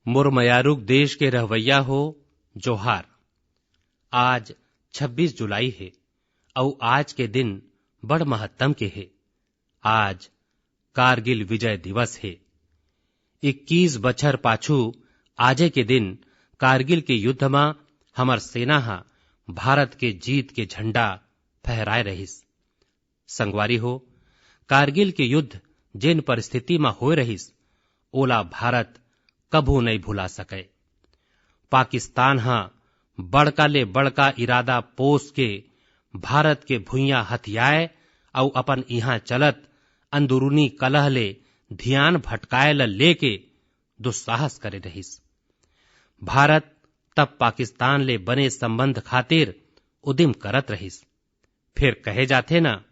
मुरमयारुक देश के रहवैया हो जोहार। आज 26 जुलाई है और आज के दिन बड़ महत्तम के है। आज कारगिल विजय दिवस है। 21 बछर पाछू आजे के दिन कारगिल के युद्ध में हमर सेना हा भारत के जीत के झंडा फहराए रहिस। संगवारी हो, कारगिल के युद्ध जेन परिस्थिति में होए रहिस ओला भारत कभू नहीं भुला सके। पाकिस्तान हा बड़का ले बड़का इरादा पोस के भारत के भुइया हथियाए और अपन इहां चलत अंदरूनी कलह ले ध्यान भटकाए ल लेके दुस्साहस करे रहिस। भारत तब पाकिस्तान ले बने संबंध खातिर उदिम करत रहिस। फिर कहे जाथे ना,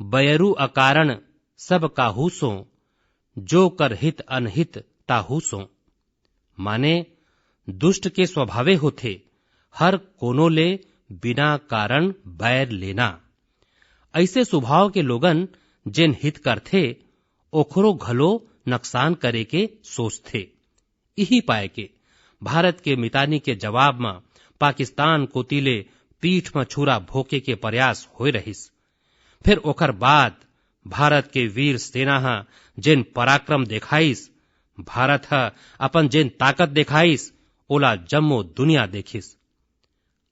बयरू अकारण सब काहू सो, जो कर हित अनहित ताहू सो। माने दुष्ट के स्वभावे होथे हर कोनो ले बिना कारण बैर लेना। ऐसे स्वभाव के लोगन जेन हित करथे ओखरो घलो नुकसान करे के सोचथे। यही पाए के भारत के मितानी के जवाब में पाकिस्तान कोतीले पीठ में छुरा भोके के प्रयास होए रहिस। फिर ओकर बाद भारत के वीर सेना हा जेन पराक्रम देखाइस, भारत हा अपन जेन ताकत देखाइस ओला जम्मो दुनिया देखिस।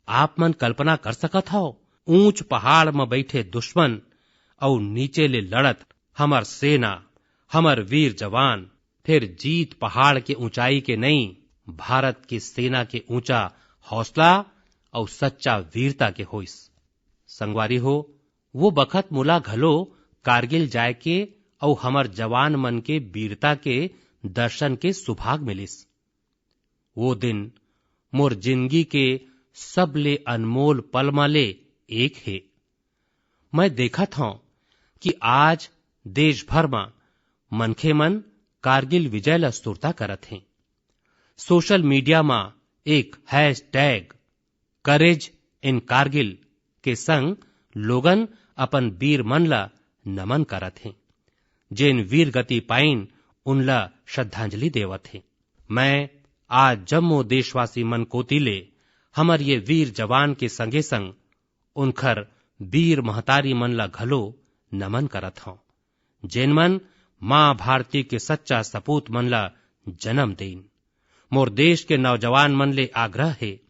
आप मन कल्पना कर सकत हो, ऊंच पहाड़ में बैठे दुश्मन और नीचे ले लड़त हमर सेना, हमर वीर जवान। फिर जीत पहाड़ के ऊंचाई के नहीं, भारत की सेना के ऊंचा हौसला और सच्चा वीरता के होइस। संगवारी हो, वो बखत मुला घलो कारगिल जाए के और हमर जवान मन के वीरता के दर्शन के सुभाग मिलिस। वो दिन मोर जिंदगी के सबले अनमोल पल माले एक है। मैं देखत हूं कि आज देश भर में मनखे मन कारगिल विजय ला स्तुरता करत हैं। सोशल मीडिया में एक हैशटैग करेज इन कारगिल के संग लोगन अपन वीर मन ला नमन करत हैं। जेन वीर गति पाइन उनला श्रद्धांजलि देवत हैं। मैं आज जम्मो देशवासी मन कोतीले हमर ये वीर जवान के संगे संग उनखर वीर महतारी मन ला घलो नमन करत हूं, जेन मन मां भारती के सच्चा सपूत मन ला जन्म देन। मोर देश के नौजवान मन ले आग्रह है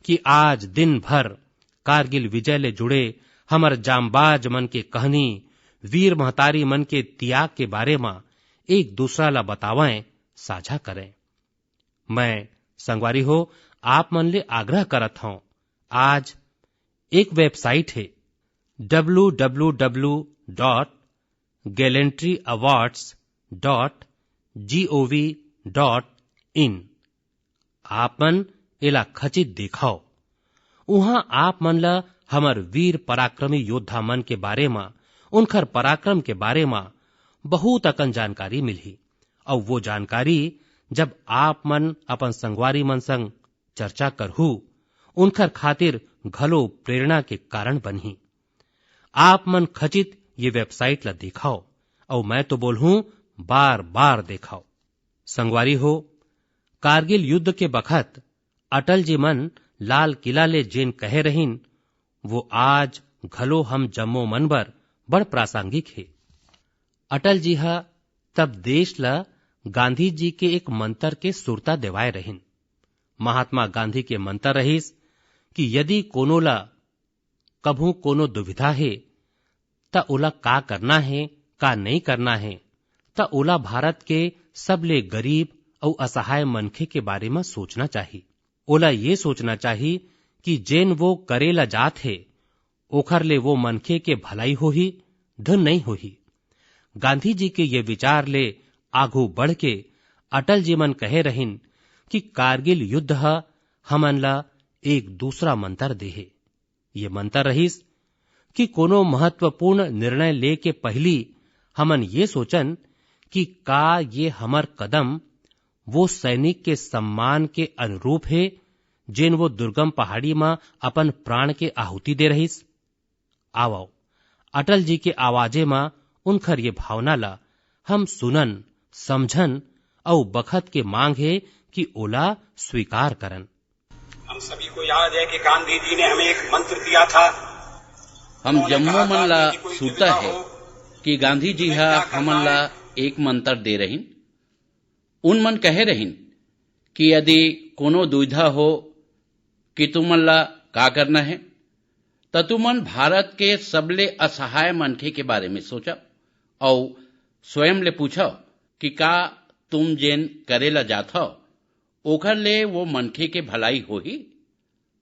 कि आज दिन भर कारगिल विजय ले जुड़े हमर जांबाज मन के कहानी, वीर महतारी मन के त्याग के बारे में एक दूसरा ला बतावें, साझा करें। मैं संगवारी हो आप मन ले आग्रह करत हूं, आज एक वेबसाइट है www.gallantry awards.gov.in। आप मन एला खचित देखाओ। उहां आप मन ला हमर वीर पराक्रमी योद्धा मन के बारे में, उनखर पराक्रम के बारे में बहुत अकन जानकारी मिलही। और वो जानकारी जब आप मन अपन संगवारी मन संग चर्चा करहू, उनखर खातिर घलो प्रेरणा के कारण बनही। आप मन खचित ये वेबसाइट ला दिखाओ और मैं तो बोलूं बार बार दिखाओ। संगवारी हो, कारगिल युद्ध के बखत अटल जी मन लाल किला ले जेन कहे रहीन वो आज घलो हम जम्मो मन बर बड़ प्रासंगिक है। अटल जी हा तब देश ला गांधी जी के एक मंत्र के सुरता देवाए रहीन। महात्मा गांधी के मंत्र रहीस कि यदि कोनो ला कभू कोनो दुविधा है त ओला का करना है का नहीं करना है, त ओला भारत के सबले गरीब और असहाय मनखे के बारे में सोचना चाहिए। ओला ये सोचना चाहिए कि जेन वो करेला जात है ओखर ले वो मनखे के भलाई होही, धन नहीं होही। गांधी जी के ये विचार ले आगू बढ़ के अटल जी मन कहे रहीन कि कारगिल युद्ध हमन ला एक दूसरा मंत्र देहे। ये मंत्र रहीस कि कोनो महत्वपूर्ण निर्णय ले के पहली हमन ये सोचन कि का ये हमर कदम वो सैनिक के सम्मान के अनुरूप है जेन वो दुर्गम पहाड़ी में अपन प्राण के आहुति दे रहीस। आवो अटल जी के आवाजे में उनखर ये भावना ला हम सुनन, समझन औ बखत के मांग है कि ओला स्वीकार करन। हम सभी को याद है कि गांधी जी ने हमें एक मंत्र दिया था। हम जम्मो मन ला सुनता है कि गांधी जी हा हमन ला एक मंत्र दे रहीन। उन मन कहे रहीन कि यदि कोनो दुविधा हो कि तुमन ला का करना है तो तुमन भारत के सबले असहाय मनखे के बारे में सोचा और स्वयं ले पूछो कि का तुम जेन करेला जात हो ओखर ले वो मनखे के भलाई होही।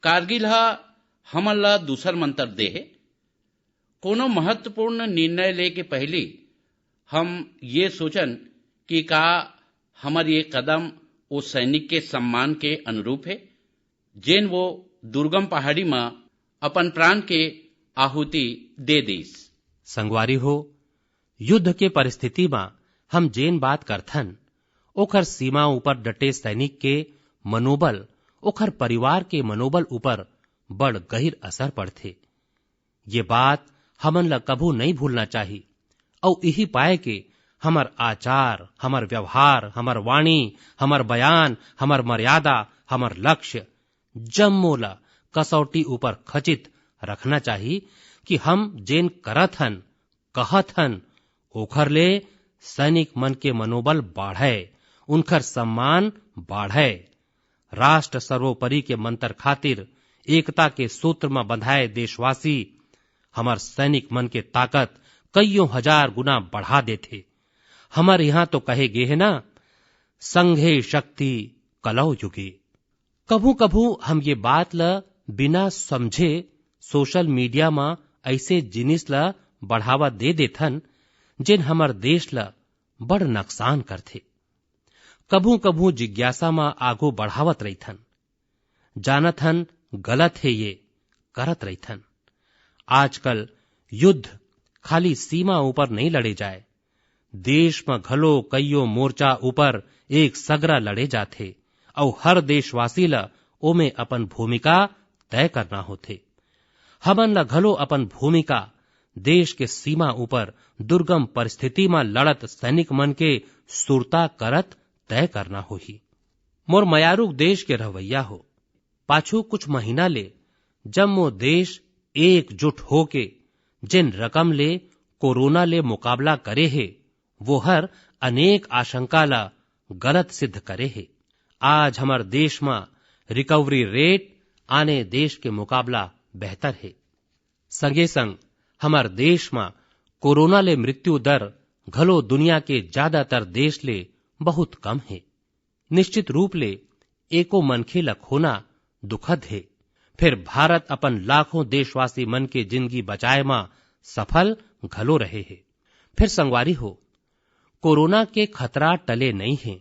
कारगिल हा हमन ला दूसर मंत्र दे है। कोनो महत्वपूर्ण निर्णय ले के पहले हम ये सोचन कि का हमार ये कदम वो सैनिक के सम्मान के अनुरूप है जेन वो दुर्गम पहाड़ी में अपन प्राण के आहुति दे दीस। संगवारी हो, युद्ध के परिस्थिति में हम जेन बात करथन ओखर सीमा ऊपर डटे सैनिक के मनोबल ओखर परिवार के मनोबल ऊपर बड़ गहिर असर पड़थे। ये बात हमन ला कभू नहीं भूलना चाहिए और यही पाए कि हमर आचार, हमर व्यवहार, हमर वाणी, हमर बयान, हमर मर्यादा, हमर लक्ष्य जम्मो ला कसौटी ऊपर खचित रखना चाहिए कि हम जेन करत हन कहत हन ओखर ले सैनिक मन के मनोबल बाढ़े, उनकर सम्मान बाढ़े। राष्ट्र सर्वोपरि के मंत्र खातिर एकता के सूत्र में बंधाए देशवासी हमार सैनिक मन के ताकत कईयों हजार गुना बढ़ा देथे। हमार यहाँ तो कहे गे है ना, संघे शक्ति कलौ युगे। कभू कभू हम ये बात ल बिना समझे सोशल मीडिया में ऐसे जिनिस ला बढ़ावा दे देथन जिन हमर देश ला बड़ नुकसान करथे। कभू कभू जिज्ञासा में आगो बढ़ावत रहीथन, जानत हन गलत है ये करत रहीथन। आजकल युद्ध खाली सीमा ऊपर नहीं लड़े जाए, देश में घलो कईयो मोर्चा ऊपर एक सगरा लड़े जाथे और हर देशवासी ला ओमे अपन भूमिका तय करना होथे। हमन ला घलो अपन भूमिका देश के सीमा ऊपर दुर्गम परिस्थिति में लड़त सैनिक मन के सुरता करत तय करना होही। मोर मयारुक देश के रवैया हो, पाछू कुछ महीना ले जम्मो देश एकजुट होके जिन रकम ले कोरोना ले मुकाबला करे है वो हर अनेक आशंका ला गलत सिद्ध करे है। आज हमार देश में रिकवरी रेट आने देश के मुकाबला बेहतर है। संगे संग हमार देश में कोरोना ले मृत्यु दर घलो दुनिया के ज्यादातर देश ले बहुत कम है। निश्चित रूप ले एको मनखे ला खोना दुखद है। फिर भारत अपन लाखों देशवासी मन के जिंदगी बचाए में सफल घलो रहे है। फिर संगवारी हो, कोरोना के खतरा टले नहीं है।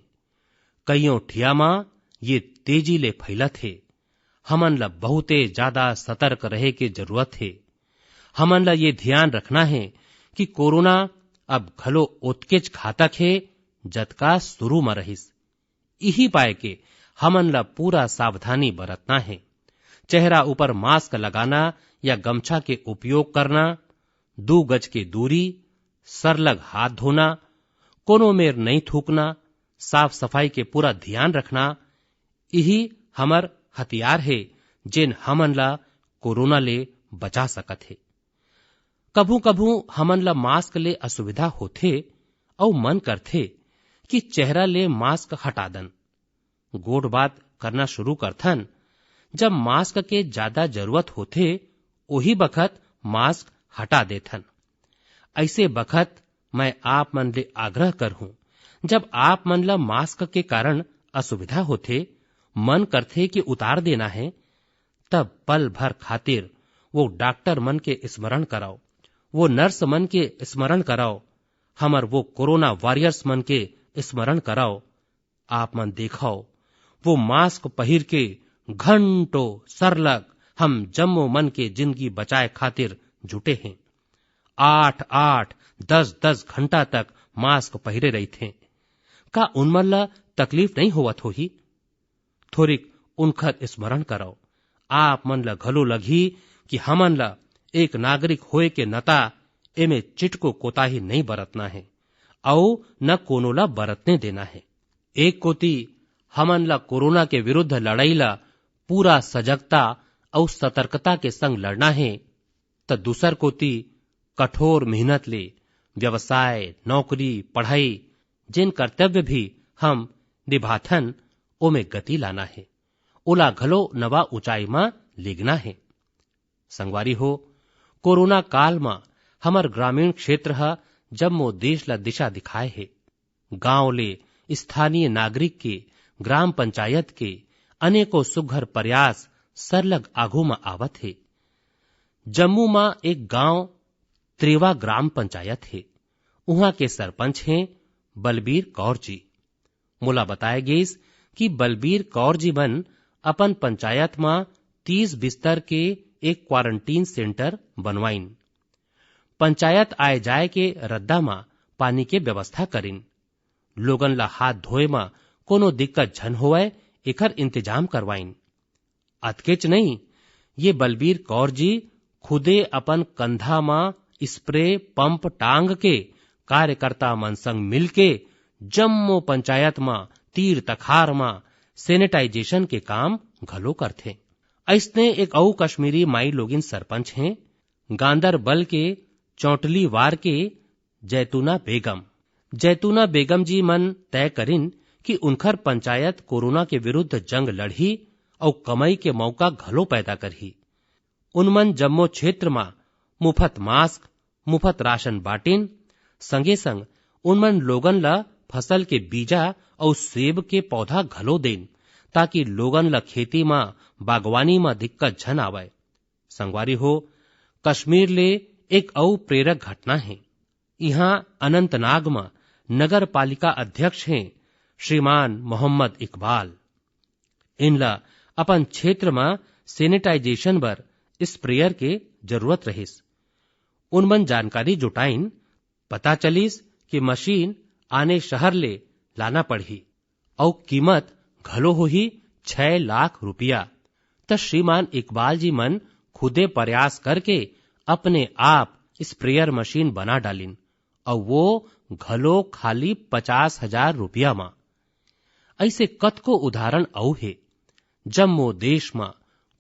कईयों ठिया में ये तेजी ले फैलत है। हमन ला बहुते ज्यादा सतर्क रहे के जरूरत है। हमन ला ये ध्यान रखना है कि कोरोना अब घलो ओतकेच घातक है जतका शुरू में रहिस। यही पाए के हमन ला पूरा सावधानी बरतना है। चेहरा ऊपर मास्क लगाना या गमछा के उपयोग करना, 2 गज की दूरी, सरलग हाथ धोना, कोनो मेर नहीं थूकना, साफ सफाई के पूरा ध्यान रखना, यही हमर हथियार है जिन हमन ला कोरोना ले बचा सकत है। कभू कभू हमन ला मास्क ले असुविधा होथे और मन करथे कि चेहरा ले मास्क हटा दन। गोड़ बात करना शुरू करथन जब मास्क के ज्यादा जरूरत होथे वही बखत मास्क हटा देथन। ऐसे बखत मैं आप मन ले आग्रह करहूं, जब आप मन ला मास्क के कारण असुविधा होथे, मन करथे कि उतार देना है, तब पल भर खातिर वो डॉक्टर मन के स्मरण कराओ, वो नर्स मन के स्मरण कराओ, हमर वो कोरोना वॉरियर्स मन के स्मरण कराओ। आप मन देखाओ वो मास्क पहिर के घंटों सरलग हम जम्मो मन के जिंदगी बचाए खातिर जुटे हैं। 8-8, 10-10 घंटा तक मास्क पहिरे रही थे। का उनमन ला तकलीफ नहीं होवत होही? थोरिक उनखत स्मरण कराओ। आप मन ला घलो लगी कि हमन ला एक नागरिक होए के नता एमे चिटको कोताही नहीं बरतना है और न कोनो ला बरतने देना है। एक कोती हमन ला कोरोना के विरुद्ध लड़ाई ला पूरा सजगता और सतर्कता के संग लड़ना है, तो दूसर कोती कठोर मेहनत ले व्यवसाय, नौकरी, पढ़ाई जिन कर्तव्य भी हम निभाथन ओमे गति लाना है, ओला घलो नवा ऊंचाई में लेगना है। संगवारी हो, कोरोना काल में हमर ग्रामीण क्षेत्र हा जम्मो देश ला दिशा दिखाए है। गांव ले स्थानीय नागरिक के, ग्राम पंचायत के अनेकों सुघर प्रयास सरलग आगू में आवत है। जम्मू में एक गांव त्रेवा ग्राम पंचायत है। वहां के सरपंच हैं बलबीर कौर जी। मोला बताया गयस कि बलबीर कौर जी बन अपन पंचायत में 30 बिस्तर के एक क्वारंटीन सेंटर बनवाइन। पंचायत आए जाए के रद्दा में पानी के व्यवस्था करिन। लोगन ला हाथ धोए में कोनो दिक्कत झन होए एकर इंतजाम करवाइन। अतकेच नहीं, ये बलबीर कौर जी खुदे अपन कंधा में स्प्रे पंप टांग के कार्यकर्ता मन संग मिलके जम्मो पंचायत में तीर तखार में सैनिटाइजेशन के काम घलो करथे। ऐसने एक औ कश्मीरी माई लोगिन सरपंच हैं गांदरबल के चौटली वार के जैतूना बेगम। जैतूना बेगम जी मन तय करिन कि उनखर पंचायत कोरोना के विरुद्ध जंग लड़ही और कमाई के मौका घलो पैदा करही। उनमन जम्मो क्षेत्र में मुफ्त मास्क, मुफ्त राशन बाटिन। संगे संग उनमन लोगन ला फसल के बीजा और सेब के पौधा घलो देन, ताकि लोगन ला खेती में, बागवानी में दिक्कत झन आवे। संगवारी हो, कश्मीर ले एक और प्रेरक घटना है। यहाँ अनंतनाग में नगर पालिका अध्यक्ष हैं श्रीमान मोहम्मद इकबाल। इनला अपन क्षेत्र में सैनिटाइजेशन बर स्प्रेयर के जरूरत रहिस। उनमन जानकारी जुटाइन, पता चलिस कि मशीन आने शहर ले लाना पड़ही और कीमत घलो होही 6 लाख रुपया। त श्रीमान इकबाल जी मन खुदे प्रयास करके अपने आप स्प्रेयर मशीन बना डालिन और वो घलो खाली 50,000 रुपया में। ऐसे कतको उदाहरण औ है। जम्मो देश में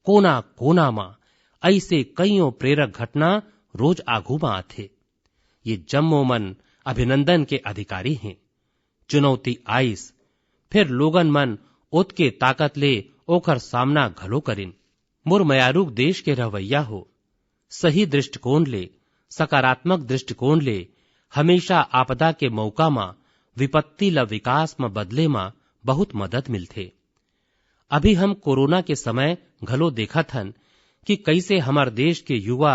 कोना कोना में ऐसे कईयों प्रेरक घटना रोज आगू में आथे। ये जम्मो मन अभिनंदन के अधिकारी हैं। चुनौती आइस, फिर लोगन मन ओतके ताकत ले ओकर सामना घलो करिन। मोर मयारुक देश के रवैया हो, सही दृष्टिकोण ले, सकारात्मक दृष्टिकोण ले हमेशा आपदा के मौका में विपत्ति ल विकास में बदले में बहुत मदद मिलथे। अभी हम कोरोना के समय घलो देखत हन कि कैसे हमार देश के युवा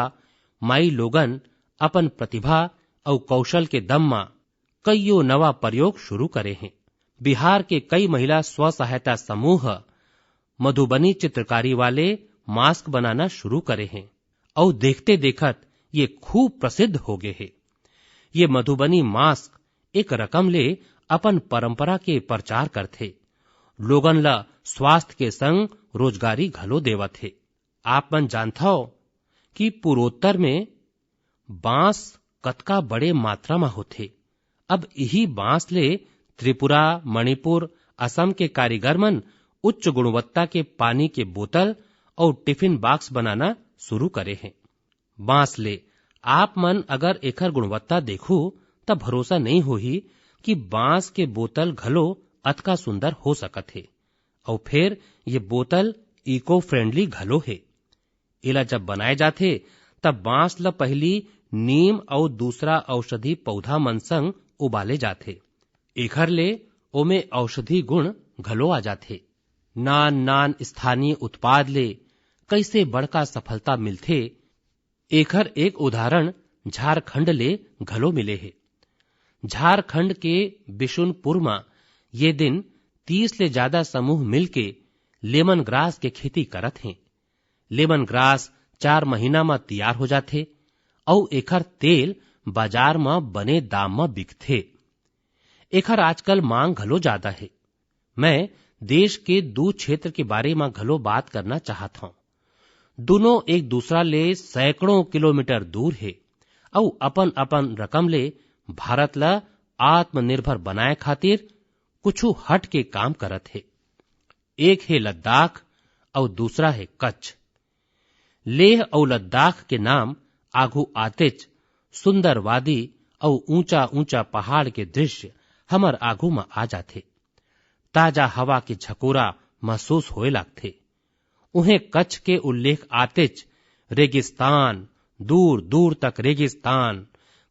माई लोगन अपन प्रतिभा और कौशल के दम में कईयों नवा प्रयोग शुरू करे हैं। बिहार के कई महिला स्व सहायता समूह मधुबनी चित्रकारी वाले मास्क बनाना शुरू करे हैं और देखते देखत ये खूब प्रसिद्ध हो गए हैं। ये मधुबनी मास्क एक रकम ले अपन परंपरा के प्रचार करथे, लोगन ला स्वास्थ्य के संग रोजगारी घलो देवत है। आप मन जानता हो कि पूर्वोत्तर में बांस कतका बड़े मात्रा में होथे। अब यही बांस ले त्रिपुरा, मणिपुर, असम के कारीगर मन उच्च गुणवत्ता के पानी के बोतल और टिफिन बॉक्स बनाना शुरू करे हैं। बांस ले आप मन अगर एकर गुणवत्ता देखू तब भरोसा नहीं होही कि बांस के बोतल घलो अतका सुंदर हो सकत है। और फिर ये बोतल इको फ्रेंडली घलो है। इला जब बनाए जाथे तब बांस ल पहली नीम और दूसरा औषधि पौधा मन संग उबाले जाथे। एखर ले ओमे औषधि गुण घलो आ जाथे। नान नान स्थानीय उत्पाद ले कैसे बड़का सफलता मिलथे, एखर एक उदाहरण झारखंड ले घलो मिले है। झारखंड के बिशुनपुर में ये दिन 30 ले ज्यादा समूह मिलके लेमन ग्रास के खेती करत हैं। लेमन ग्रास 4 महीना में तैयार हो जाथे और एखर तेल बाजार में बने दाम में बिकथे। एखर आजकल मांग घलो ज्यादा है। मैं देश के 2 क्षेत्र के बारे में घलो बात करना चाहता हूं। दोनों एक दूसरा ले सैकड़ों किलोमीटर दूर है और अपन अपन रकम ले भारत ला आत्मनिर्भर बनाए खातिर कुछू हट के काम करत है। एक है लद्दाख और दूसरा है कच्छ। लेह और लद्दाख के नाम आगू आतेच सुंदर वादी और ऊंचा ऊंचा पहाड़ के दृश्य हमर आगू में आ जाते। ताजा हवा के झकोरा महसूस होए लगते। उन्हें कच्छ के उल्लेख आतेच रेगिस्तान, दूर दूर तक रेगिस्तान,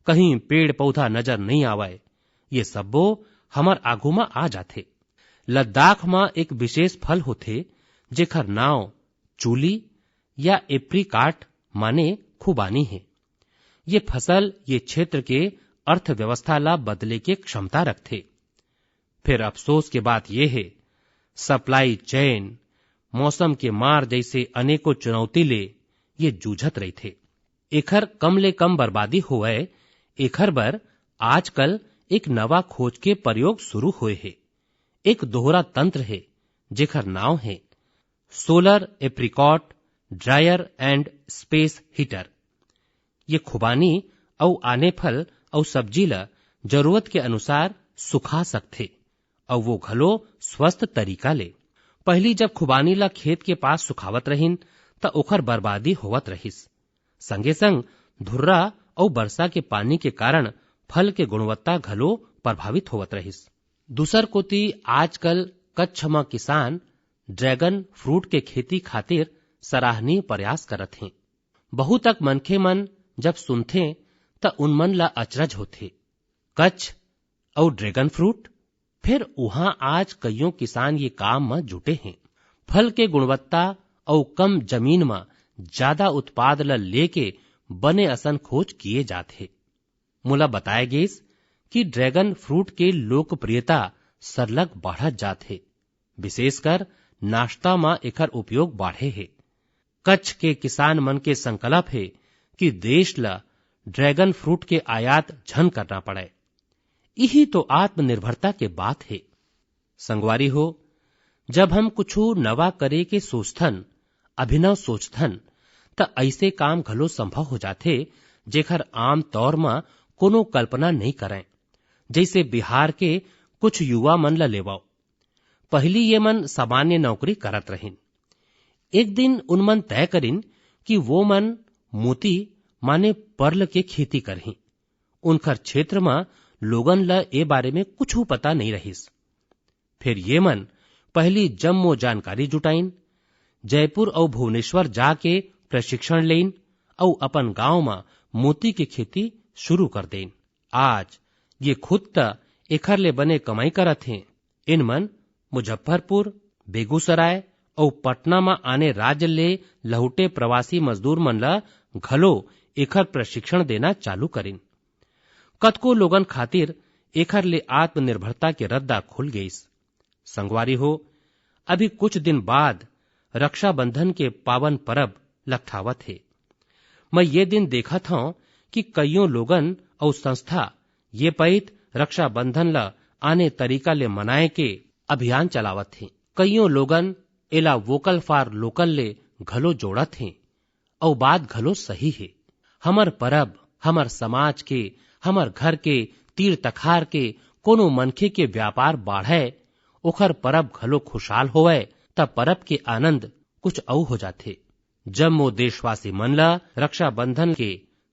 कहीं पेड़ पौधा नजर नहीं आवे, ये सबो हमर आगू में आ जाते। लद्दाख में एक विशेष फल होते जेखर नाव चूली या एप्रिकाट माने खुबानी है। ये फसल ये क्षेत्र के अर्थव्यवस्था ला बदले के क्षमता रखते। फिर अफसोस के बात यह है, सप्लाई चेन, मौसम के मार जैसे अनेकों चुनौती ले ये जूझत रही थे। एखर कम ले कम बर्बादी होए, एखर बर आजकल एक नवा खोज के प्रयोग शुरू हुए है। एक दोहरा तंत्र है जेखर नाव है solar apricot dryer and space heater. ये खुबानी और आने फल और सब्जी ला जरूरत के अनुसार सुखा सकते और वो घलो स्वस्थ तरीका ले। पहली जब खुबानी ला खेत के पास सुखावत रहीन त ओखर बर्बादी होवत रहिस। संगे संग धुर्रा और वर्षा के पानी के कारण फल के गुणवत्ता घलो प्रभावित होवत रहिस। दूसर कोती आजकल कच्छ में किसान ड्रैगन फ्रूट के खेती खातिर सराहनीय प्रयास करत हैं। बहुत तक मनखे मन जब सुनथे त उनमन ला अचरज होथे, कच्छ और ड्रैगन फ्रूट। फिर वहां आज कईयों किसान ये काम में जुटे हैं। फल के गुणवत्ता और कम जमीन में ज्यादा उत्पाद ला लेके बने असन खोज किए जाते। मुला बताए गेस कि ड्रैगन फ्रूट के लोकप्रियता सरलग बढ़त जाते, विशेषकर नाश्ता में एकर उपयोग बढ़े है। कच्छ के किसान मन के संकल्प है कि देश ला ड्रैगन फ्रूट के आयात झन करना पड़े। यही तो आत्मनिर्भरता के बात है। संगवारी हो, जब हम कुछू नवा करे के सोचथन, अभिनव सोचथन, त ऐसे काम घलो संभव हो जाते जेखर आम तौर में कोनो कल्पना नहीं करें। जैसे बिहार के कुछ युवा मन ला लेवाओ। पहली ये मन सामान्य नौकरी करत रहिन। एक दिन उनमन तय करिन कि वो मन मोती माने पर्ल के खेती करही। उनकर क्षेत्र में लोगन ला ए बारे में कुछ पता नहीं रहिस। फिर ये मन पहली जम्मो जानकारी जुटाइन, जयपुर और भुवनेश्वर जाके प्रशिक्षण लेन और अपन गांव में मोती की खेती शुरू कर देन। आज ये खुद त एखर ले बने कमाई करत हैं। इन मन मुजफ्फरपुर, बेगूसराय और पटना में आने राज्य ले लहुटे प्रवासी मजदूर मन ला घलो एखर प्रशिक्षण देना चालू करिन। कतको लोगन खातिर एखर ले आत्मनिर्भरता के रद्दा खुल गईस। संगवारी हो, अभी कुछ दिन बाद रक्षाबंधन के पावन पर्व लखठावत है। मैं ये दिन देखत हूं कि कईयों लोगन और संस्था ये पैत रक्षाबंधन ला आने तरीका ले मनाए के अभियान चलावत हैं। कईयों लोगन एला वोकल फॉर लोकल ले घलो जोड़त हैं और बात घलो सही है। हमर परब, हमर समाज के, हमर घर के तीर तखार के कोनो मनखे के व्यापार बाढ़े, ओखर परब घलो खुशहाल होवे तब परब के आनंद कुछ औ हो जाते। जम्मो देशवासी मन ला रक्षाबंधन के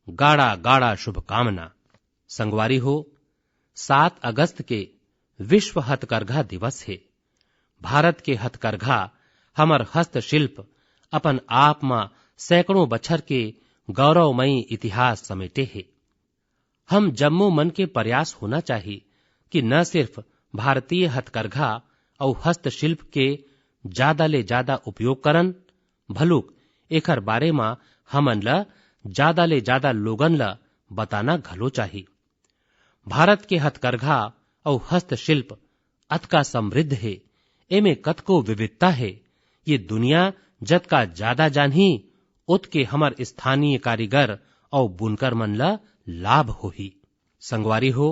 गाड़ा गाड़ा शुभकामना। संगवारी हो, 7 अगस्त के विश्व हथकरघा दिवस है। भारत के हथकरघा हमर हस्तशिल्प अपन आप में सैकड़ों बछर के गौरवमयी इतिहास समेटे है। हम जम्मो मन के प्रयास होना चाहिए कि न सिर्फ भारतीय हथकरघा और हस्तशिल्प के ज्यादा ले ज्यादा उपयोग करन, भलुक एकर बारे में हमन ला ज्यादा ले ज्यादा लोगन ला बताना घलो चाहिए। भारत के हथकरघा और हस्तशिल्प अतका समृद्ध है, एमे कतको विविधता है। ये दुनिया जत का ज्यादा जानही उत के हमर स्थानीय कारीगर और बुनकर मन ला लाभ होही। संगवारी हो,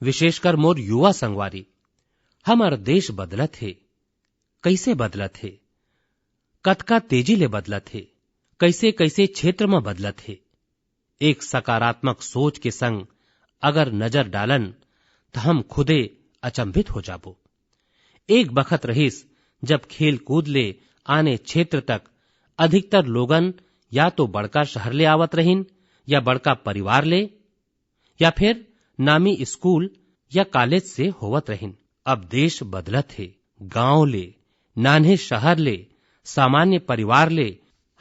विशेषकर मोर युवा संगवारी, हमर देश बदलत है। कैसे बदलत है, कतका तेजी ले बदलत है, कैसे कैसे क्षेत्र में बदलत है। एक सकारात्मक सोच के संग अगर नजर डालन तो हम खुदे अचंभित हो जाबो। एक बखत रहीस जब खेल कूद ले आने क्षेत्र तक अधिकतर लोगन या तो बड़का शहर ले आवत रहीन या बड़का परिवार ले या फिर नामी स्कूल या कॉलेज से होवत रहीन। अब देश बदलत है, गांव ले, नान्हे शहर ले, सामान्य परिवार ले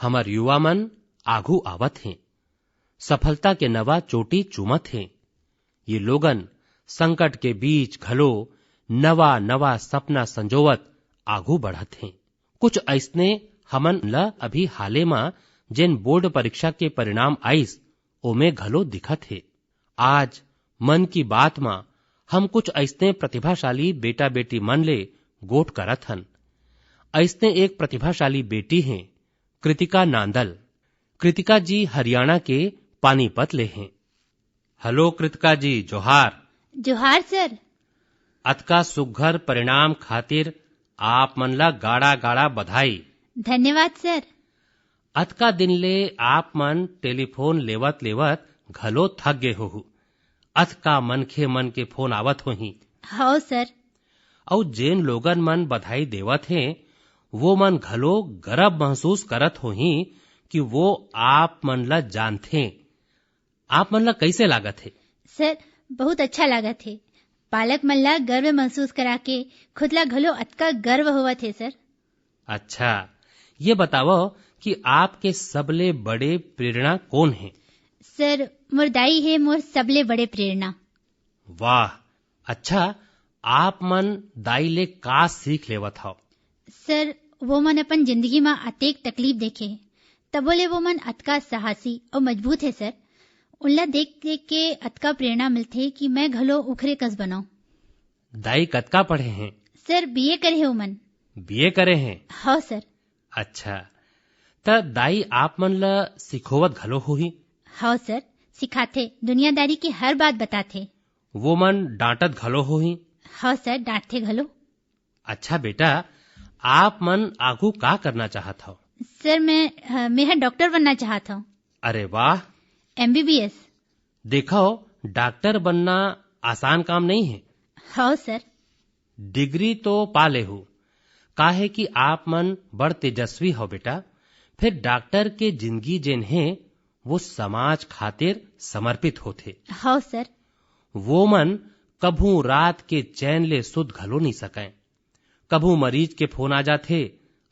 हमर युवा मन आगू आवत हैं, सफलता के नवा चोटी चूमत हैं। ये लोगन संकट के बीच घलो नवा नवा सपना संजोवत आगू बढ़त हैं। कुछ ऐसने हमन ला अभी हाले में जेन बोर्ड परीक्षा के परिणाम आइस ओमे घलो दिखत है। आज मन की बात में हम कुछ ऐसने प्रतिभाशाली बेटा बेटी मन ले गोठ करत हन। ऐसने एक प्रतिभाशाली बेटी हैं कृतिका नांदल। कृतिका जी हरियाणा के पानीपत ले हैं। हेलो कृतिका जी, जोहार। जोहार सर। अतका सुघर परिणाम खातिर आप मन ला गाड़ा गाड़ा बधाई। धन्यवाद सर। अतका दिन ले आप मन टेलीफोन लेवत लेवत घलो थक गए हो। अतका मनखे मन के फोन आवत होही। हाँ सर। और जेन लोगन मन बधाई देवत हैं वो मन घलो गर्व महसूस करत होही कि वो आप मन ला जानथे। आप मन ला कैसे लागत है? सर बहुत अच्छा लागत है। पालक मन ला गर्व महसूस करा के खुद ला घलो अतका गर्व होवत है सर। अच्छा, ये बताओ कि आपके सबले बड़े प्रेरणा कौन है? सर मोर दाई है मोर सबले बड़े प्रेरणा। वाह, अच्छा, आप मन दाई ले का सीख लेवत हव? सर वो मन अपन जिंदगी में अतेक तकलीफ देखे है, तबोले वो मन अतका साहसी और मजबूत है सर। उनला देख देख के अतका प्रेरणा मिलथे कि मैं घलो उखरे कस बनाऊं। दाई कतका पढ़े हैं? सर बीए करे है उमन। बीए करे हैं? हाँ सर। अच्छा, त दाई आप मन ला सिखोवत घलो होही? हाँ सर, सिखाथे, दुनियादारी की हर बात बताथे। वो मन डांटत घलो होही? हाँ सर, डांटथे घलो। अच्छा बेटा, आप मन आगू का करना चाहत हो? सर मैं डॉक्टर बनना चाहता हूँ। अरे वाह, MBBS। देखो डॉक्टर बनना आसान काम नहीं है। हाँ सर। डिग्री तो पा ले हो, काहे कि आप मन बड़ तेजस्वी हो बेटा। फिर डॉक्टर के जिंदगी जेन है वो समाज खातिर समर्पित होते। हाँ सर। वो मन कभू रात के चैन ले सुध घलो नहीं सकें। कभू मरीज के फोन आ जाथे,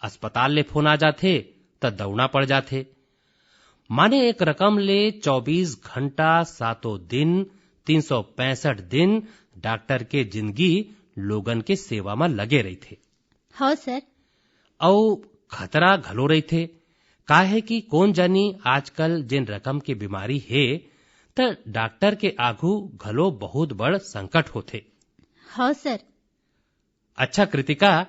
अस्पताल ले फोन आ जाथे त दौड़ना पड़ जाथे। माने एक रकम ले 24 घंटा 7 दिन 365 दिन डॉक्टर के जिंदगी लोगन के सेवा में लगे रही थे। हाँ सर। और खतरा घलो रही थे, काहे कि कौन जानी आजकल जिन रकम की बीमारी है त डॉक्टर के आगू घलो बहुत बड़ संकट होते। हाँ सर। अच्छा कृतिका,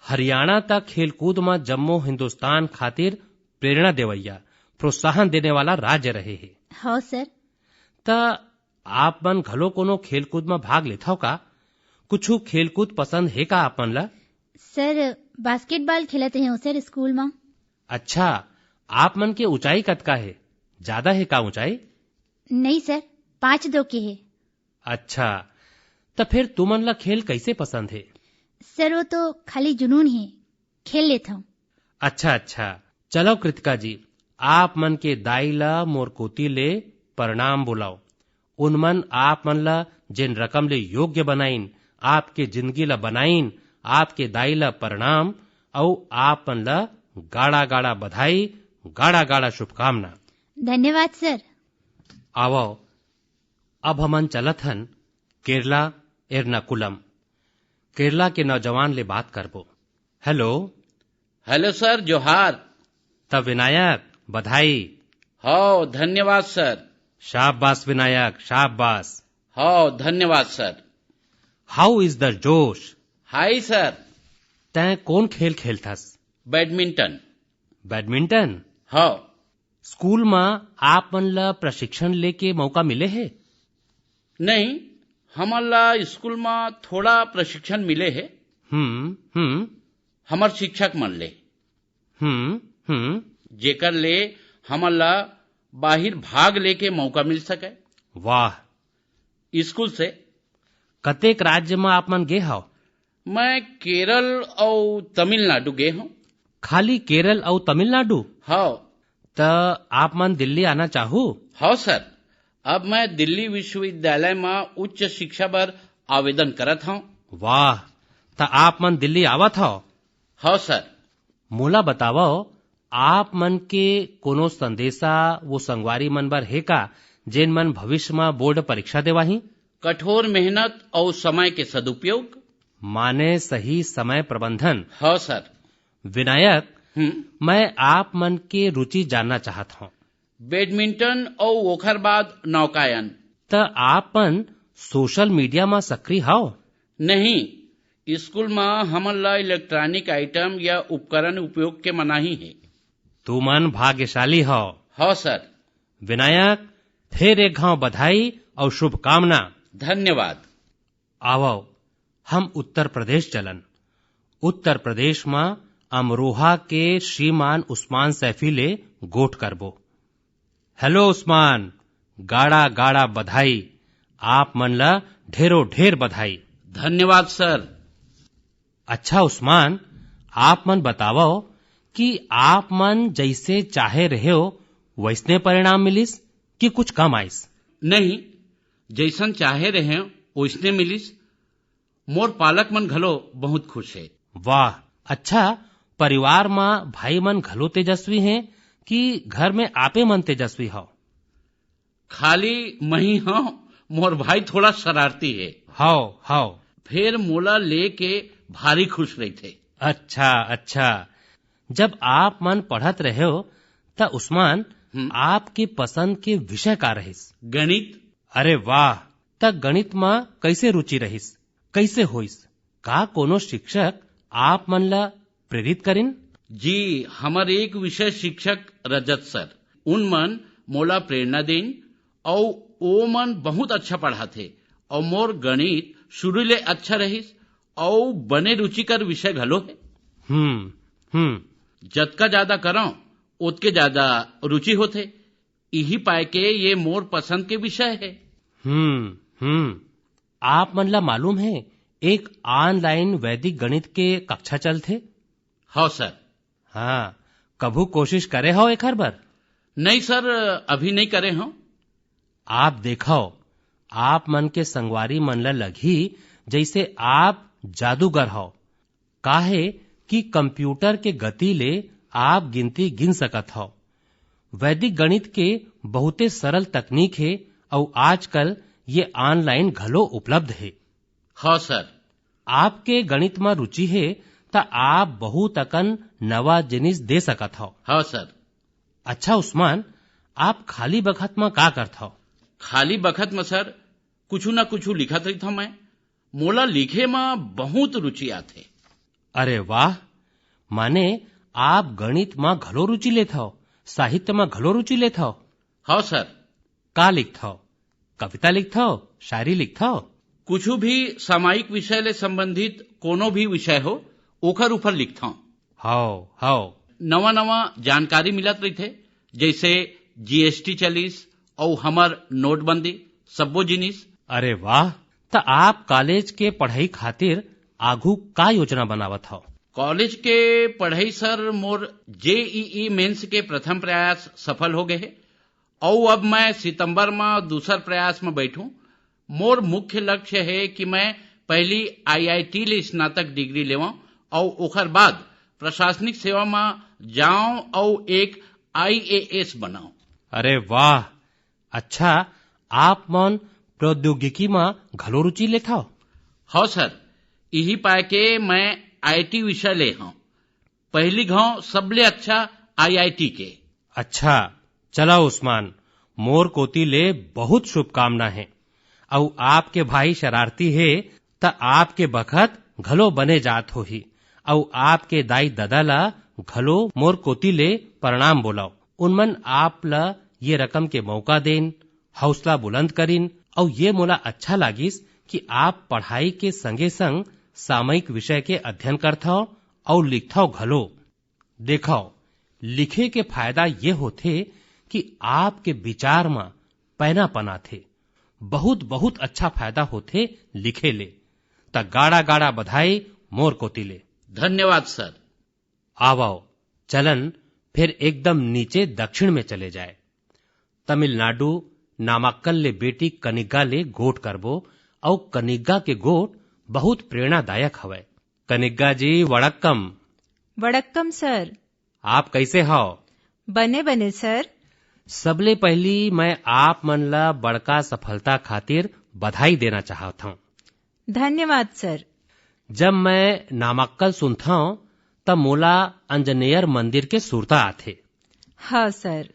हरियाणा तक खेलकूद में जम्मू हिंदुस्तान खातिर प्रेरणा देवैया, प्रोत्साहन देने वाला राज्य रहे है। हाँ सर। त आप मन घलो कोनो खेलकूद में भाग लेता हो का? कुछ खेलकूद पसंद है का आप मन ला? सर बास्केटबॉल खेलते हैं सर स्कूल में। अच्छा, आप मन के ऊंचाई कतका है? ज्यादा है का ऊंचाई? नहीं सर, 5'2" के है। अच्छा, तो फिर तुमन ला खेल कैसे पसंद है? सर वो तो खाली जुनून है, खेल लेता हूँ। अच्छा अच्छा, चलो कृतिका जी, आप मन के दाई ला मोर कोती ले प्रणाम बुलाओ। उनमन आप मन ला जिन रकम ले योग्य बनाइन, आपके जिंदगी ला बनाइन, आपके दाई ला प्रणाम और आप मन ला गाड़ा गाड़ा बधाई, गाड़ा गाड़ा शुभकामना। धन्यवाद सर। आवो, अब हमन चलत हन केरला एर्नाकुलम। केरला के नौजवान ले बात करबो। हेलो। हेलो सर, जोहार। तब विनायक, बधाई। हाँ धन्यवाद सर। शाबाश विनायक, शाबाश। हाँ धन्यवाद सर। हाउ इज द जोश? Hi sir. तैं कौन खेल खेलथस? बैडमिंटन। बैडमिंटन? हाँ। स्कूल में आप मन ला प्रशिक्षण लेके मौका मिले है? नहीं, हमारा स्कूल में थोड़ा प्रशिक्षण मिले है। हमार शिक्षक मन ले। जेकर ले हमारा बाहर भाग लेके मौका मिल सके। वाह। स्कूल से। कतेक राज्य में आप मन गे हो? मैं केरल और तमिलनाडु गए हूँ। खाली केरल और तमिलनाडु? हाँ। त आप मन दिल्ली आना चाहू? हाँ सर, अब मैं दिल्ली विश्वविद्यालय में उच्च शिक्षा पर आवेदन करत हूँ। वाह, त आप मन दिल्ली आवत हो? हाँ सर। मोला बतावो, आप मन के कोनो संदेशा वो संगवारी मन बर है का जेन मन भविष्य में बोर्ड परीक्षा देवाही? कठोर मेहनत और समय के सदुपयोग। माने सही समय प्रबंधन। हाँ सर। विनायक, मैं आप मन के रुचि जानना चाहत हूँ। बैडमिंटन और ओखर बाद नौकायन। त आप मन सोशल मीडिया में सक्रिय हो? नहीं, स्कूल में हमन ला इलेक्ट्रॉनिक आइटम या उपकरण उपयोग के मनाही है। तू मन भाग्यशाली हो। हाँ सर। विनायक, फिर एक घाव बधाई और शुभकामना। धन्यवाद। आवो, हम उत्तर प्रदेश चलन। उत्तर प्रदेश में अमरोहा के श्रीमान उस्मान सैफी ले गोठ करबो। हेलो उस्मान, गाड़ा गाड़ा बधाई। आप मन ला ढेरों ढेर बधाई। धन्यवाद सर। अच्छा उस्मान, आप मन बतावो कि आप मन जैसे चाहे रहे हो वैसने परिणाम मिलिस कि कुछ कम आइस? नहीं, जैसन चाहे रहे वैसने मिलिस। मोर पालक मन घलो बहुत खुश है। वाह, अच्छा। परिवार में भाई मन घलो तेजस्वी हैं कि घर में आपे मन तेजस्वी हो? खाली मही हूँ, मोर भाई थोड़ा शरारती है। हाओ। फिर मोला लेके भारी खुश रही थे। अच्छा। जब आप मन पढ़त रहे हो त उस्मान, आपके पसंद के विषय का रहिस? गणित। अरे वाह, त गणित में कैसे रुचि रहिस, कैसे होइस? का कोनो शिक्षक आप मन ला प्रेरित करिन? जी, हमार एक विषय शिक्षक रजत सर, उन मन मोला प्रेरणा देन और ओ मन बहुत अच्छा पढ़ाथे और मोर गणित शुरू ले अच्छा रहिस और बने रुचिकर विषय घलो है। जतका ज्यादा करो उतके ज्यादा रुचि होथे। यही पाए के ये मोर पसंद के विषय है। आप मन ला मालूम है एक ऑनलाइन वैदिक गणित के कक्षा चलथे? हाँ सर। हाँ, कभू कोशिश करे हो एक हर बार? नहीं सर, अभी नहीं करे हो। आप देखो, आप मन के संगवारी मन ला लगी जैसे आप जादूगर हो। काहे कि कंप्यूटर के गति ले आप गिनती गिन सकत हो। वैदिक गणित के बहुते सरल तकनीक है और आजकल ये ऑनलाइन घलो उपलब्ध है। हाँ सर। आपके गणित में रुचि है त आप बहुत अकन नवा जिनिस दे सकत हो। हाँ सर। अच्छा उस्मान, आप खाली बखत में का करत हो? खाली बखत में सर कुछ न कुछ लिखत रही था। मैं मोला लिखे में बहुत रुचि आथे। अरे वाह, माने आप गणित में घलो रुचि लेत हो, साहित्य में घलो रुचि लेत हो? हाँ सर। का लिखत हो? कविता लिखत हो, शायरी लिखत हो? कुछ भी सामायिक विषय ले संबंधित कोनो भी विषय हो ओखर ऊपर लिखता हूँ। हाओ। नवा जानकारी मिलत रही थे, जैसे जीएसटी चलिस और हमार नोटबंदी सबो जिनिस। अरे वाह, त आप कॉलेज के पढ़ाई खातिर आगू का योजना बनावत हो? कॉलेज के पढ़ाई सर मोर जेईई मेंस के प्रथम प्रयास सफल हो गए है और अब मैं सितंबर में दूसर प्रयास में बैठूं। मोर मुख्य लक्ष्य है कि मैं पहली आईआईटी ले स्नातक डिग्री लेवां और ओखर बाद प्रशासनिक सेवा में जाऊं और एक आईएएस बनाऊं। अरे वाह, अच्छा। आप मन प्रौद्योगिकी में घलो रुचि लेता हो? हाँ सर, यही पाए के मैं आईटी विषय ले हूं। पहली घाव सबले अच्छा आईआईटी के। अच्छा, चला उस्मान, मोर कोती ले बहुत शुभकामना है। और आपके भाई शरारती है त आपके बखत घलो बने जात हो ही और आपके दाई दादा ला घलो मोर कोती ले प्रणाम बोलाओ। उनमन आप ला ये रकम के मौका देन, हौसला बुलंद करीन और ये मोला अच्छा लागिस कि आप पढ़ाई के संगे संग सामयिक विषय के अध्ययन करथो और लिखथो घलो। देखो, लिखे के फायदा ये होथे कि आपके विचार में पैना पना थे। बहुत अच्छा फायदा होथे लिखे ले। त गाड़ा गाड़ा बधाई मोर कोतिले। धन्यवाद सर। आवो चलन फिर एकदम नीचे दक्षिण में चले जाए। तमिलनाडु नामाक्कल ले बेटी कनिग्गा ले गोट करबो और कनिग्गा के गोट बहुत प्रेरणादायक हवै। कनिग्गा जी वड़क्कम। वड़क्कम सर। आप कैसे हो? बने बने सर। सबले पहली मैं आप मन ला बड़का सफलता खातिर बधाई देना चाहता हूँ। धन्यवाद सर। जब मैं नामाक्कल सुनता हूँ तब मोला अंजनेयर मंदिर के सुरता आथे। हाँ सर।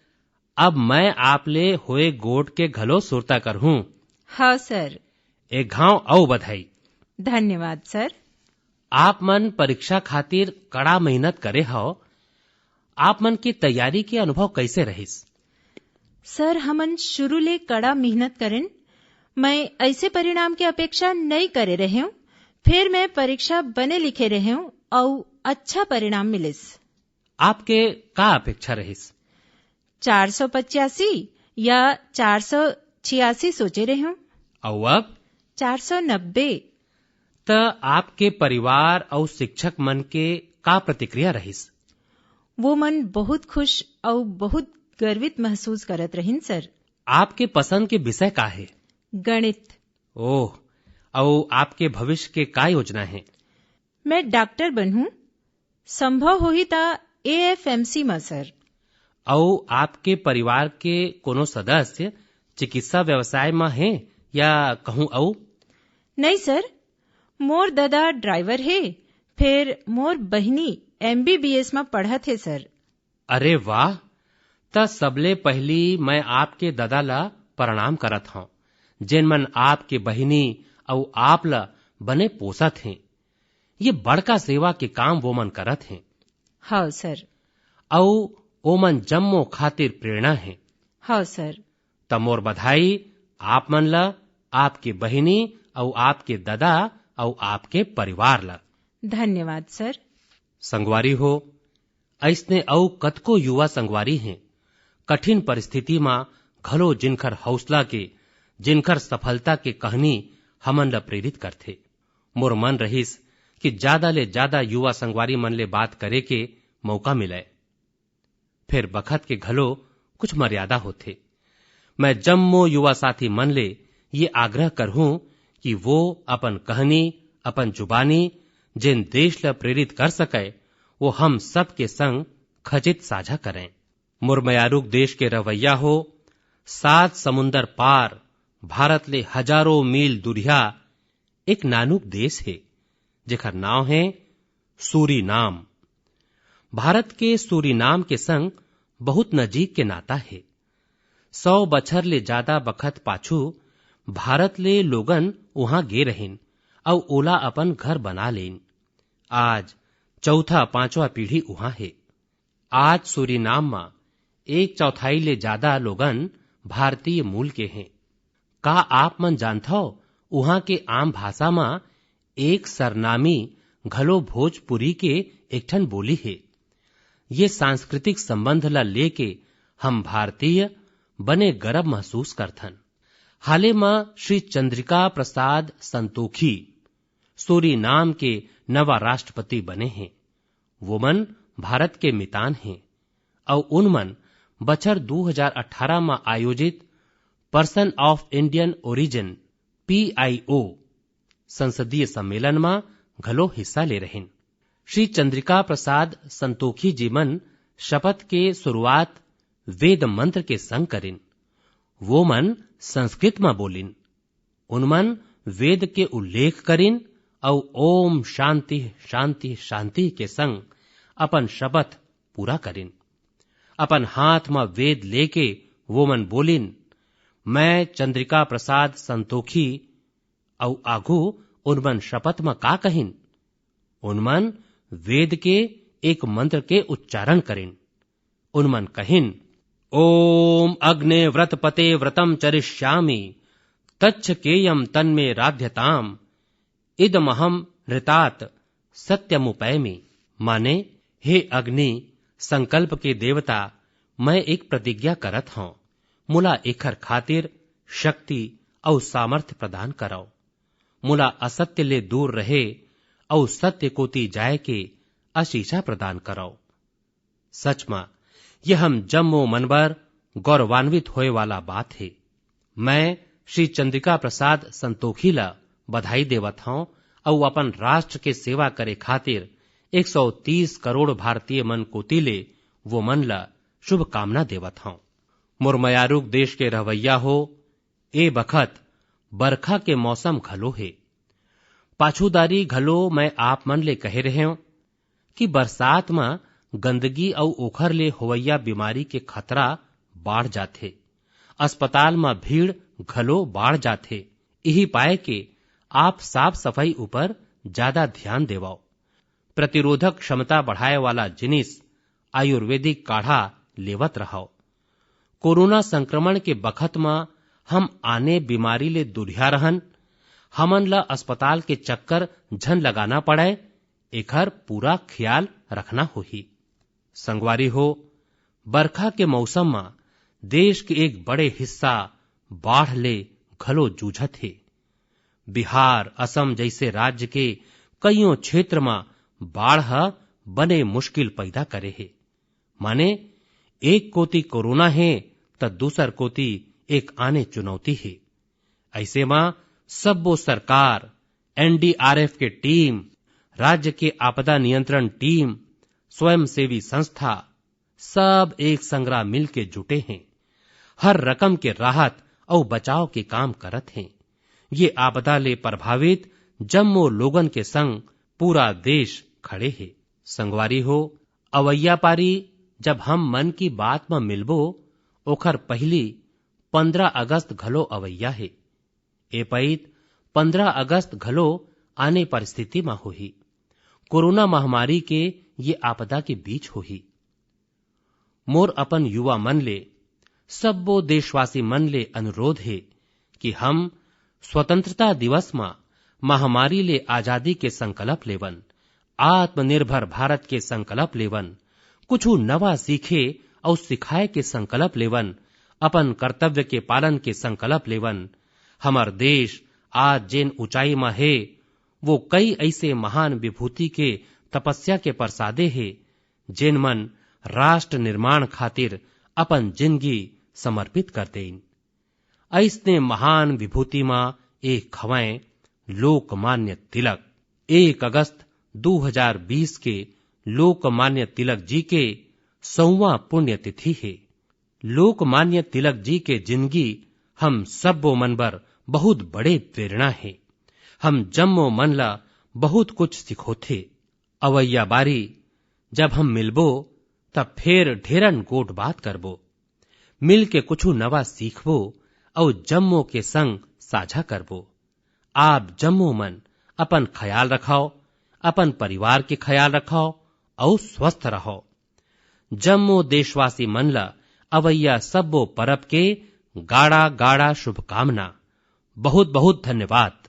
अब मैं आपले होए गोट के घलो सुरता कर हूँ। हाँ सर। एक घाव औ बधाई। धन्यवाद सर। आप मन परीक्षा खातिर कड़ा मेहनत करे हो। आप मन की तैयारी के अनुभव कैसे रहिस? सर हमन शुरू ले कड़ा मेहनत करें। मैं ऐसे परिणाम की अपेक्षा नहीं करे रहे हूँ। फिर मैं परीक्षा बने लिखे रहे हूँ और अच्छा परिणाम मिलिस। आपके का अपेक्षा रहिस? 485 या 486 सोचे रहे हूँ। और अब 490। त आपके परिवार और शिक्षक मन के का प्रतिक्रिया रहिस? वो मन बहुत खुश और बहुत गर्वित महसूस करत रहिन सर। आपके पसंद के विषय का है? गणित। ओह, और आपके भविष्य के का योजना है? मैं डॉक्टर बनूं। संभव होही ता AFMC में सर। और आपके परिवार के कोनो सदस्य चिकित्सा व्यवसाय में है या कहूँ औ? नहीं सर, मोर दादा ड्राइवर है। फिर मोर बहिनी MBBS में पढ़त है सर। अरे वाह! त सबले पहली मैं आपके दादा ला प्रणाम करत हूँ, जिन मन आपके बहिनी और आप ला बने पोसत हैं। ये बड़का सेवा के काम वो मन करत हैं। हाँ सर। और ओ मन जम्मो खातिर प्रेरणा है। हाँ सर। तमोर बधाई आप मन ला, आपके बहिनी और आपके दादा और आपके परिवार ला। धन्यवाद सर। संगवारी हो, ऐसने औ कतको युवा संगवारी हैं कठिन परिस्थिति में घलो जिनकर हौसला के, जिनकर सफलता के कहानी हमन ला प्रेरित करथे। मोर मन रहिस कि ज्यादा ले ज्यादा युवा संगवारी मन ले बात करे के मौका मिले। फिर बखत के घलो कुछ मर्यादा होथे। मैं जम्मो युवा साथी मन ले ये आग्रह करहूं कि वो अपन कहानी, अपन जुबानी जिन देश ला प्रेरित कर सके वो हम सब के संग खचित साझा करें। मुरमयारुक देश के रवैया हो, 7 समुंदर पार भारत ले हजारों मील दुरिया एक नानुक देश है जेकर नाव है सूरीनाम। भारत के सूरीनाम के संग बहुत नजीक के नाता है। 100 बछर ले ज्यादा बखत पाछू भारत ले लोगन वहां गे रहिन और ओला अपन घर बना लेन। आज चौथा पांचवा पीढ़ी वहां है। आज सूरीनाम में 1/4 ले ज्यादा लोगन भारतीय मूल के हैं। का आप मन जानता हो वहां के आम भाषा में एक सरनामी घलो भोजपुरी के एकठन बोली है। ये सांस्कृतिक संबंध ला लेके हम भारतीय बने गर्व महसूस करथन। हाले में श्री चंद्रिका प्रसाद संतोखी सूरीनाम के नवा राष्ट्रपति बने हैं। वो मन भारत के मितान हैं और उन मन बछर 2018 में आयोजित person of Indian origin PIO संसदीय सम्मेलन में घलो हिस्सा ले रहें। श्री चंद्रिका प्रसाद संतोखी जी मन शपथ के शुरुआत वेद मंत्र के संग करिन। वो मन संस्कृत में बोलिन। उनमन वेद के उल्लेख करिन और ओम शांति शांति शांति के संग अपन शपथ पूरा करिन। अपन हाथ में वेद लेके वो मन बोलिन, मैं चंद्रिका प्रसाद संतोखी। और आगू उनमन शपथ में का कहिन? उनमन वेद के एक मंत्र के उच्चारण करिन। उनमन कहिन, ओम अग्ने व्रतपते व्रतम चरिष्यामि तच्छ केयम तन्मे राध्यताम इदमहम ऋतात सत्यमुपैमि। माने, हे अग्नि संकल्प के देवता, मैं एक प्रतिज्ञा करत हूं, मुला एखर खातिर शक्ति और सामर्थ्य प्रदान कराओ। मुला असत्य ले दूर रहे और सत्य कोती जाए के आशीषा प्रदान करो। सच में यह हम जम्मो मनबर गौरवान्वित होए वाला बात है। मैं श्री चंद्रिका प्रसाद संतोखी ला बधाई देवत हूं और अपन राष्ट्र के सेवा करे खातिर 130 करोड़ भारतीय मन कोतिले वो मन ला शुभकामना देवत हूं। मुरमयारूक देश के रवैया हो, ए बखत बरखा के मौसम घलो है। पाछूदारी घलो मैं आप मन ले कहे रहे हूं कि बरसात में गंदगी और ओखर ले होवैया बीमारी के खतरा बाढ़ जाथे। अस्पताल में भीड़ घलो बाढ़ जाथे। यही पाए के आप साफ सफाई ऊपर ज्यादा ध्यान देवाओ। प्रतिरोधक क्षमता बढ़ाए वाला जिनिस आयुर्वेदिक काढ़ा लेवत रहो। कोरोना संक्रमण के बखत में हम आने बीमारी ले दुरिया रहन, हमन ला अस्पताल के चक्कर झन लगाना पड़े, एकर पूरा ख्याल रखना होही। संगवारी हो, बरखा के मौसम में देश के एक बड़े हिस्सा बाढ़ ले घलो जूझत है। बिहार, असम जैसे राज्य के कईयों क्षेत्र में बाढ़ बने मुश्किल पैदा करे है। माने एक कोती कोरोना है तो दूसर कोती एक आने चुनौती है। ऐसे में सबो सरकार, एनडीआरएफ के टीम, राज्य के आपदा नियंत्रण टीम, स्वयंसेवी संस्था सब एक संग्राम मिल के जुटे हैं। हर रकम के राहत और बचाव के काम करत हैं। ये आपदा ले प्रभावित जम्मो लोगन के संग पूरा देश खड़े है। संगवारी हो, अवैया पारी जब हम मन की बात में मिलबो ओखर पहली 15 अगस्त घलो अवैया है। ए पैत 15 अगस्त घलो आने परिस्थिति में होही। कोरोना महामारी के ये आपदा के बीच होही। मोर अपन युवा मन ले, सबो देशवासी मन ले अनुरोध है कि हम स्वतंत्रता दिवस में महामारी ले आजादी के संकल्प लेवन, आत्मनिर्भर भारत के संकल्प लेवन, कुछ नवा सीखे और सिखाए के संकल्प लेवन, अपन कर्तव्य के पालन के संकल्प लेवन। हमार देश आज जिन ऊंचाई में है वो कई ऐसे महान विभूति के तपस्या के प्रसादे है जिन मन राष्ट्र निर्माण खातिर अपन जिंदगी समर्पित कर देन। ऐसने महान विभूति में एक खवाएं लोकमान्य तिलक। 1 अगस्त 2020 के लोकमान्य तिलक जी के 100वां पुण्यतिथि है। लोकमान्य तिलक जी के जिंदगी हम सबो मनबर बहुत बड़े प्रेरणा है। हम जम्मो मन ला बहुत कुछ सिखोथे। अवैया बारी जब हम मिलबो तब फिर ढेरन गोट बात करबो, मिल के कुछ नवा सीखबो और जम्मो के संग साझा करबो। आप जम्मो मन अपन ख्याल रखाओ, अपन परिवार के ख्याल रखाओ और स्वस्थ रहो। जम्मो देशवासी मन ला अवैया सबो परब के गाड़ा गाड़ा शुभकामना। बहुत बहुत धन्यवाद।